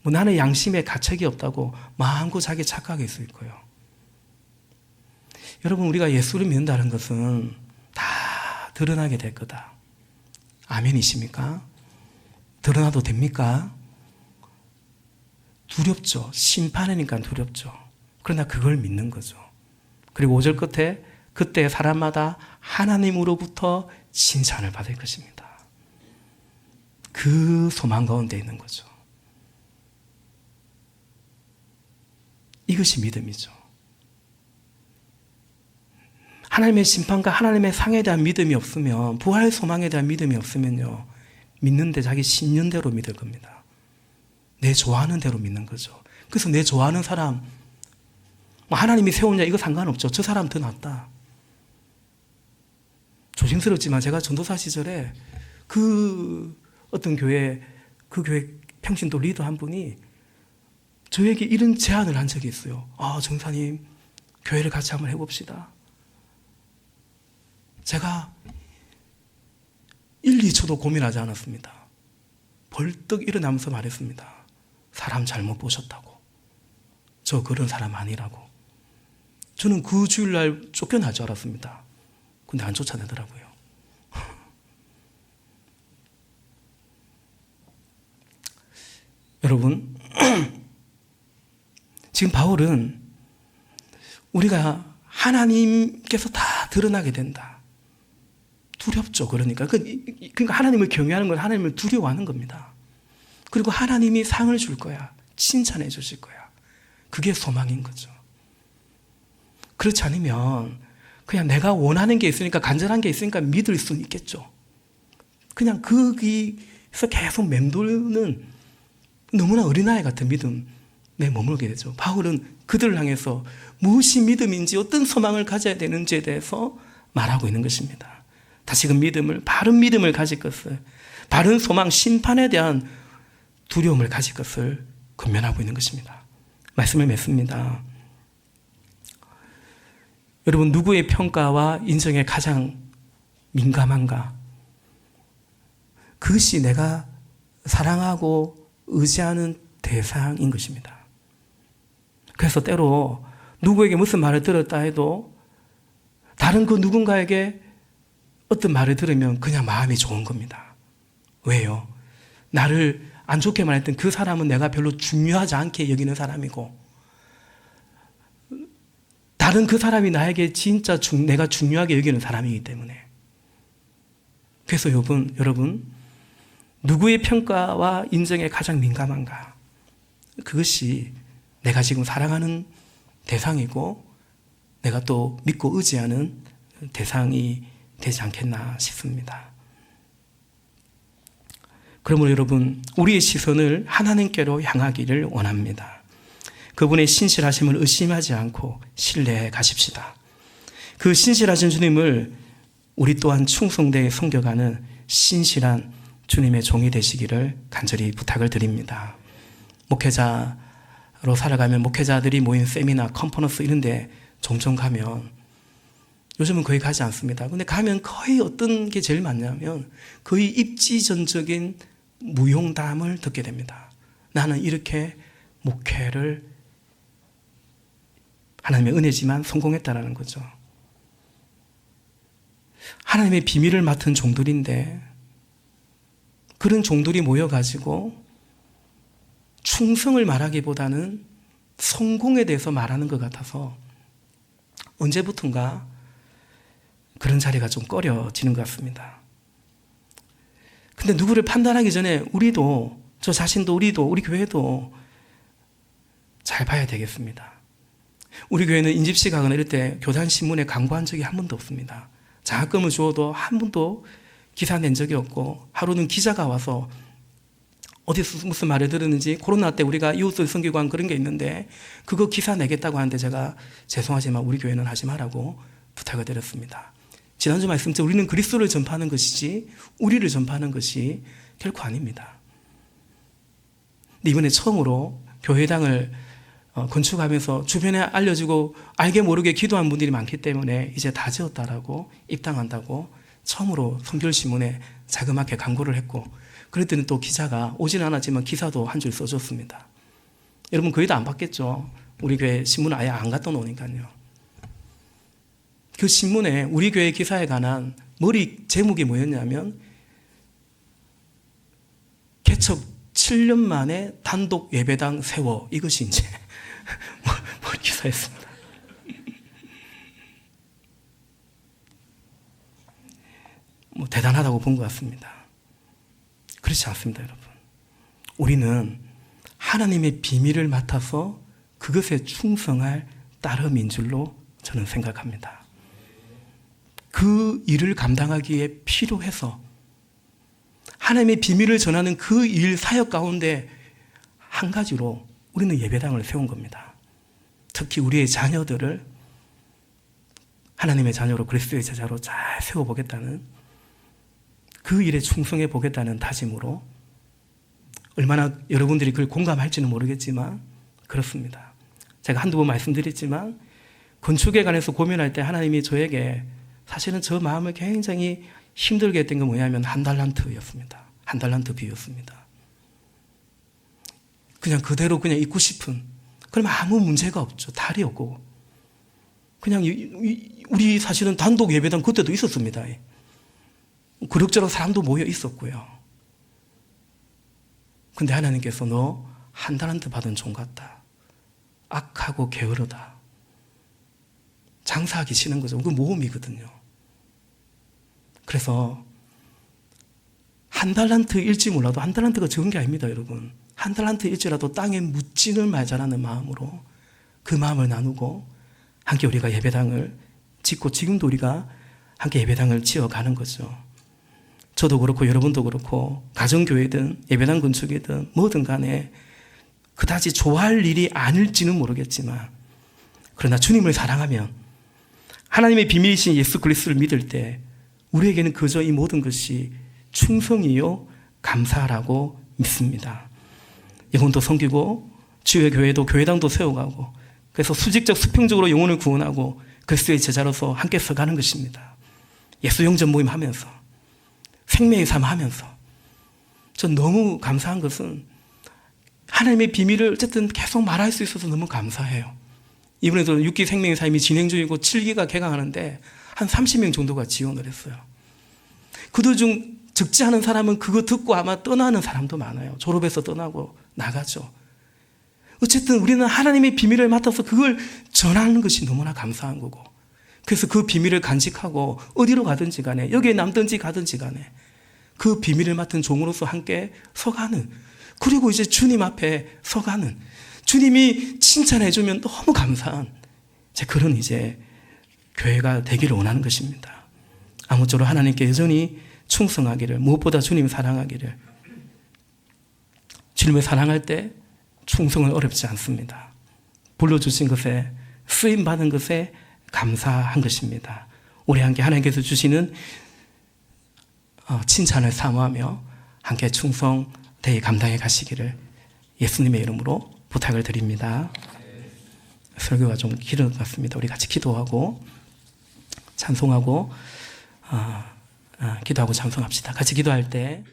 뭐 나는 양심에 가책이 없다고 마음껏 자기 착각할 수 있고요. 여러분 우리가 예수를 믿는다는 것은 다 드러나게 될 거다. 아멘이십니까? 드러나도 됩니까? 두렵죠. 심판이니까 두렵죠. 그러나 그걸 믿는 거죠. 그리고 5절 끝에 그때 사람마다 하나님으로부터 칭찬을 받을 것입니다. 그 소망 가운데 있는 거죠. 이것이 믿음이죠. 하나님의 심판과 하나님의 상에 대한 믿음이 없으면, 부활 소망에 대한 믿음이 없으면요, 믿는데 자기 신념대로 믿을 겁니다. 내 좋아하는 대로 믿는 거죠. 그래서 내 좋아하는 사람, 하나님이 세우냐 이거 상관없죠. 저 사람 더 낫다. 조심스럽지만 제가 전도사 시절에 그 어떤 교회, 그 교회 평신도 리더 한 분이 저에게 이런 제안을 한 적이 있어요. 정사님, 교회를 같이 한번 해봅시다. 제가 1, 2초도 고민하지 않았습니다. 벌떡 일어나면서 말했습니다. 사람 잘못 보셨다고. 저 그런 사람 아니라고. 저는 그 주일날 쫓겨날 줄 알았습니다. 근데 안 쫓아내더라고요. 여러분, 지금 바울은 우리가 하나님께서 다 드러나게 된다. 두렵죠. 그러니까 하나님을 경외하는 건 하나님을 두려워하는 겁니다. 그리고 하나님이 상을 줄 거야. 칭찬해 주실 거야. 그게 소망인 거죠. 그렇지 않으면 그냥 내가 원하는 게 있으니까, 간절한 게 있으니까 믿을 수는 있겠죠. 그냥 거기서 계속 맴도는 너무나 어린아이 같은 믿음에 머물게 되죠. 바울은 그들을 향해서 무엇이 믿음인지, 어떤 소망을 가져야 되는지에 대해서 말하고 있는 것입니다. 다시금 바른 믿음을 가질 것을, 바른 소망, 심판에 대한 두려움을 가질 것을 권면하고 있는 것입니다. 말씀을 맺습니다. 여러분, 누구의 평가와 인정에 가장 민감한가? 그것이 내가 사랑하고 의지하는 대상인 것입니다. 그래서 때로 누구에게 무슨 말을 들었다 해도 다른 그 누군가에게 어떤 말을 들으면 그냥 마음이 좋은 겁니다. 왜요? 나를 안 좋게 말했던 그 사람은 내가 별로 중요하지 않게 여기는 사람이고, 다른 그 사람이 나에게 진짜 내가 중요하게 여기는 사람이기 때문에. 그래서 여러분, 누구의 평가와 인정에 가장 민감한가? 그것이 내가 지금 사랑하는 대상이고, 내가 또 믿고 의지하는 대상이 되지 않겠나 싶습니다. 그러므로 여러분, 우리의 시선을 하나님께로 향하기를 원합니다. 그분의 신실하심을 의심하지 않고 신뢰해 가십시다. 그 신실하신 주님을 우리 또한 충성되게 섬겨가는 신실한 주님의 종이 되시기를 간절히 부탁을 드립니다. 목회자로 살아가면 목회자들이 모인 세미나, 컨퍼런스 이런 데 종종 가면, 요즘은 거의 가지 않습니다. 근데 가면 거의 어떤 게 제일 많냐면 거의 입지전적인 무용담을 듣게 됩니다. 나는 이렇게 목회를 하나님의 은혜지만 성공했다라는 거죠. 하나님의 비밀을 맡은 종들인데 그런 종들이 모여가지고 충성을 말하기보다는 성공에 대해서 말하는 것 같아서 언제부턴가 그런 자리가 좀 꺼려지는 것 같습니다. 근데 누구를 판단하기 전에 우리도, 저 자신도, 우리 교회도 잘 봐야 되겠습니다. 우리 교회는 인집시각은 이럴 때 교단신문에 광고한 적이 한 번도 없습니다. 장학금을 주어도 한 번도 기사 낸 적이 없고, 하루는 기자가 와서 어디서 무슨 말을 들었는지, 코로나 때 우리가 이웃을 섬기고 한 그런 게 있는데 그거 기사 내겠다고 하는데 제가 죄송하지만 우리 교회는 하지 말라고 부탁을 드렸습니다. 지난주 말씀처럼 우리는 그리스도를 전파하는 것이지 우리를 전파하는 것이 결코 아닙니다. 근데 이번에 처음으로 교회당을 건축하면서 주변에 알려주고 알게 모르게 기도한 분들이 많기 때문에 이제 다 지었다라고, 입당한다고 처음으로 선결신문에 자그맣게 광고를 했고, 그랬더니 또 기자가 오지는 않았지만 기사도 한 줄 써줬습니다. 여러분 거의 다 안 받겠죠? 우리 교회 신문을 아예 안 갖다 놓으니까요. 그 신문에 우리 교회 기사에 관한 머리 제목이 뭐였냐면 개척 7년 만에 단독 예배당 세워, 이것이 이제 머리 기사였습니다. 뭐 대단하다고 본 것 같습니다. 그렇지 않습니다, 여러분. 우리는 하나님의 비밀을 맡아서 그것에 충성할 따름인 줄로 저는 생각합니다. 그 일을 감당하기에 필요해서 하나님의 비밀을 전하는 그 일 사역 가운데 한 가지로 우리는 예배당을 세운 겁니다. 특히 우리의 자녀들을 하나님의 자녀로, 그리스도의 제자로 잘 세워보겠다는, 그 일에 충성해 보겠다는 다짐으로, 얼마나 여러분들이 그걸 공감할지는 모르겠지만 그렇습니다. 제가 한두 번 말씀드렸지만 건축에 관해서 고민할 때 하나님이 저에게 사실은 저 마음을 굉장히 힘들게 했던 건 뭐냐면 한 달란트였습니다. 한 달란트 비였습니다. 그냥 그대로 그냥 있고 싶은, 그럼 아무 문제가 없죠. 달이 없고. 그냥 우리 사실은 단독 예배당 그때도 있었습니다. 그럭저럭 사람도 모여 있었고요. 근데 하나님께서 너 한 달란트 받은 종 같다, 악하고 게으르다, 장사하기 싫은 거죠. 그 모험이거든요. 그래서 한 달란트일지 몰라도 한 달란트가 적은 게 아닙니다, 여러분. 한 달란트일지라도 땅에 묻지를 말자라는 마음으로 그 마음을 나누고 함께 우리가 예배당을 짓고 지금도 우리가 함께 예배당을 지어가는 거죠. 저도 그렇고 여러분도 그렇고 가정교회든 예배당 건축이든 뭐든 간에 그다지 좋아할 일이 아닐지는 모르겠지만 그러나 주님을 사랑하면 하나님의 비밀이신 예수 그리스도를 믿을 때 우리에게는 그저 이 모든 것이 충성이요 감사라고 믿습니다. 영혼도 섬기고 주의 교회도 교회당도 세워가고 그래서 수직적 수평적으로 영혼을 구원하고 그리스도의 제자로서 함께 서가는 것입니다. 예수 영접 모임 하면서 생명의 삶 하면서 전 너무 감사한 것은 하나님의 비밀을 어쨌든 계속 말할 수 있어서 너무 감사해요. 이번에도 6기 생명의 삶이 진행 중이고 7기가 개강하는데 한 30명 정도가 지원을 했어요. 그들 중 적지 않은 사람은 그거 듣고 아마 떠나는 사람도 많아요. 졸업해서 떠나고 나가죠. 어쨌든 우리는 하나님의 비밀을 맡아서 그걸 전하는 것이 너무나 감사한 거고 그래서 그 비밀을 간직하고 어디로 가든지 간에 여기에 남든지 가든지 간에 그 비밀을 맡은 종으로서 함께 서가는 그리고 이제 주님 앞에 서가는 주님이 칭찬해 주면 너무 감사한 그런 이제 교회가 되기를 원하는 것입니다. 아무쪼록 하나님께 여전히 충성하기를 무엇보다 주님 사랑하기를 주님을 사랑할 때 충성은 어렵지 않습니다. 불러주신 것에 쓰임받은 것에 감사한 것입니다. 우리 함께 하나님께서 주시는 칭찬을 사모하며 함께 충성 대에 감당해 가시기를 예수님의 이름으로 부탁을 드립니다. 설교가 좀 길은 것 같습니다. 우리 같이 기도하고 찬송하고 기도하고 찬송합시다. 같이 기도할 때